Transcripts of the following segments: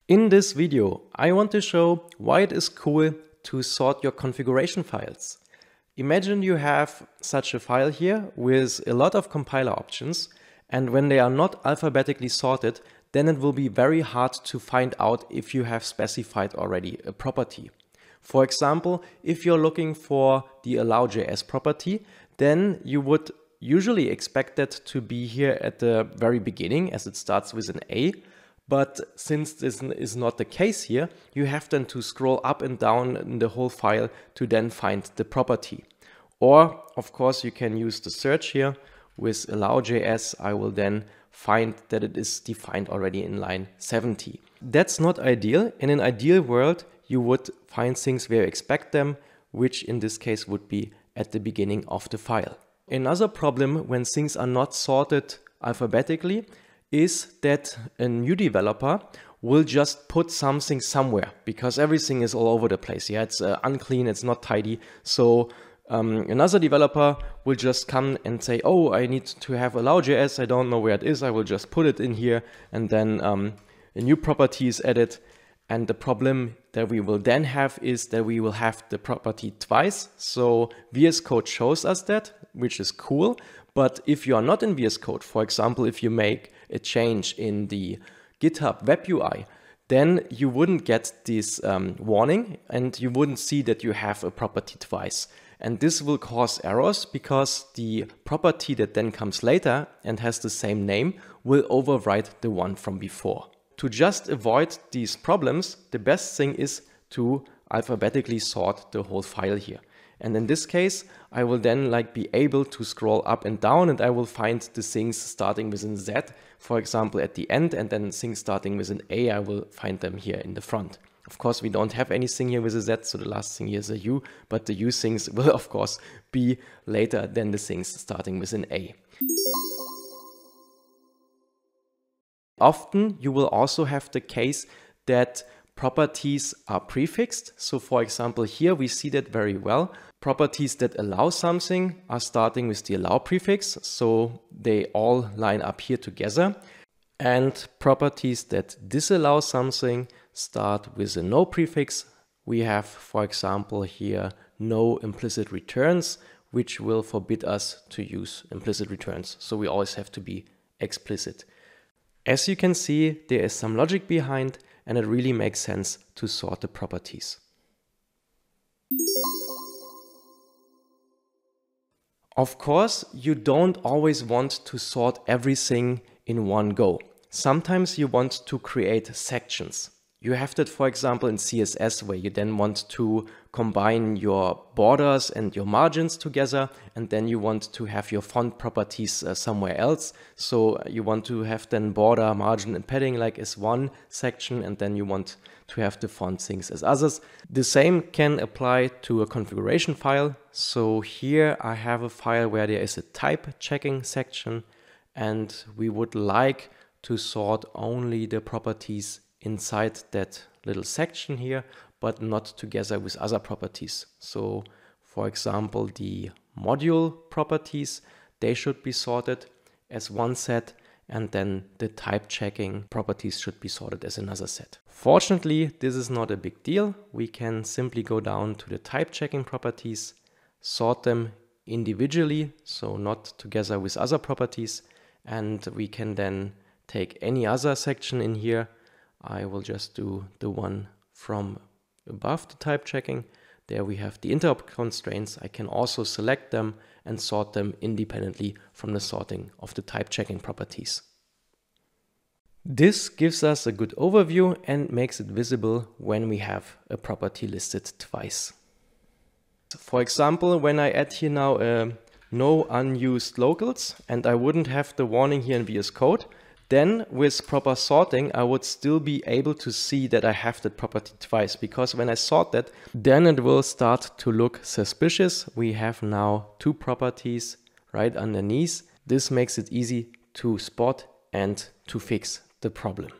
In this video, I want to show why it is cool to sort your configuration files. Imagine you have such a file here with a lot of compiler options, and when they are not alphabetically sorted, then it will be very hard to find out if you have specified already a property. For example, if you're looking for the allow.js property, then you would usually expect that to be here at the very beginning as it starts with an A. But since this is not the case here, you have then to scroll up and down in the whole file to then find the property. Or, of course, you can use the search here. With allow.js, I will then find that it is defined already in line 70. That's not ideal. In an ideal world, you would find things where you expect them, which in this case would be at the beginning of the file. Another problem when things are not sorted alphabetically is that a new developer will just put something somewhere because everything is all over the place. Yeah, it's unclean, it's not tidy. So another developer will just come and say, oh, I need to have allow.js, I don't know where it is, I will just put it in here, and then a new property is added. And the problem that we will then have is that we will have the property twice. So VS Code shows us that, which is cool. But if you are not in VS Code, for example, if you make a change in the GitHub web UI, then you wouldn't get this warning and you wouldn't see that you have a property twice. And this will cause errors because the property that then comes later and has the same name will overwrite the one from before. To just avoid these problems, the best thing is to alphabetically sort the whole file here. And in this case, I will then be able to scroll up and down, and I will find the things starting with an Z, for example, at the end, and then things starting with an A, I will find them here in the front. Of course, we don't have anything here with a Z, so the last thing here is a U, but the U things will, of course, be later than the things starting with an A. Often you will also have the case that properties are prefixed. So for example, here we see that very well. Properties that allow something are starting with the allow prefix, so they all line up here together. And properties that disallow something start with a no prefix. We have, for example, here no implicit returns, which will forbid us to use implicit returns. So we always have to be explicit. As you can see, there is some logic behind, and it really makes sense to sort the properties. Of course, you don't always want to sort everything in one go. Sometimes you want to create sections. You have that, for example, in CSS, where you then want to combine your borders and your margins together, and then you want to have your font properties somewhere else. So you want to have then border, margin, and padding as one section, and then you want to have the font things as others. The same can apply to a configuration file. So here I have a file where there is a type checking section, and we would like to sort only the properties inside that little section here, but not together with other properties. So for example, the module properties, they should be sorted as one set, and then the type checking properties should be sorted as another set. Fortunately, this is not a big deal. We can simply go down to the type checking properties, sort them individually, so not together with other properties, and we can then take any other section in here. I will just do the one from above the type checking. There we have the interop constraints. I can also select them and sort them independently from the sorting of the type checking properties. This gives us a good overview and makes it visible when we have a property listed twice. For example, when I add here now no unused locals, and I wouldn't have the warning here in VS Code, then with proper sorting, I would still be able to see that I have that property twice, because when I sort that, then it will start to look suspicious. We have now two properties right underneath. This makes it easy to spot and to fix the problem.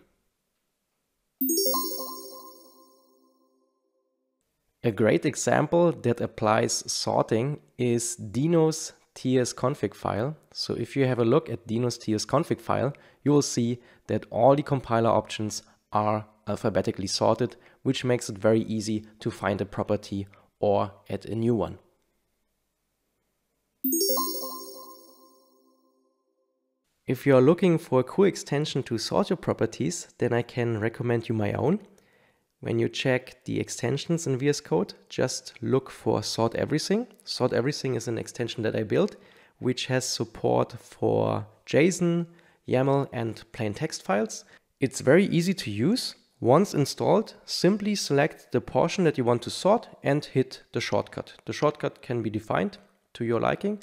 A great example that applies sorting is Dino's tsconfig file. So if you have a look at Dino's tsconfig file, you will see that all the compiler options are alphabetically sorted, which makes it very easy to find a property or add a new one. If you are looking for a cool extension to sort your properties, then I can recommend you my own. When you check the extensions in VS Code, just look for Sort Everything. Sort Everything is an extension that I built, which has support for JSON, YAML, and plain text files. It's very easy to use. Once installed, simply select the portion that you want to sort and hit the shortcut. The shortcut can be defined to your liking,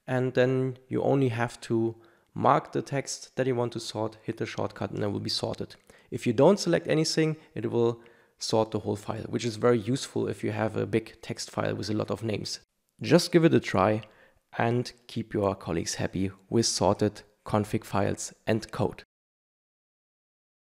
and then you only have to mark the text that you want to sort, hit the shortcut, and it will be sorted. If you don't select anything, it will sort the whole file, which is very useful if you have a big text file with a lot of names. Just give it a try and keep your colleagues happy with sorted config files and code.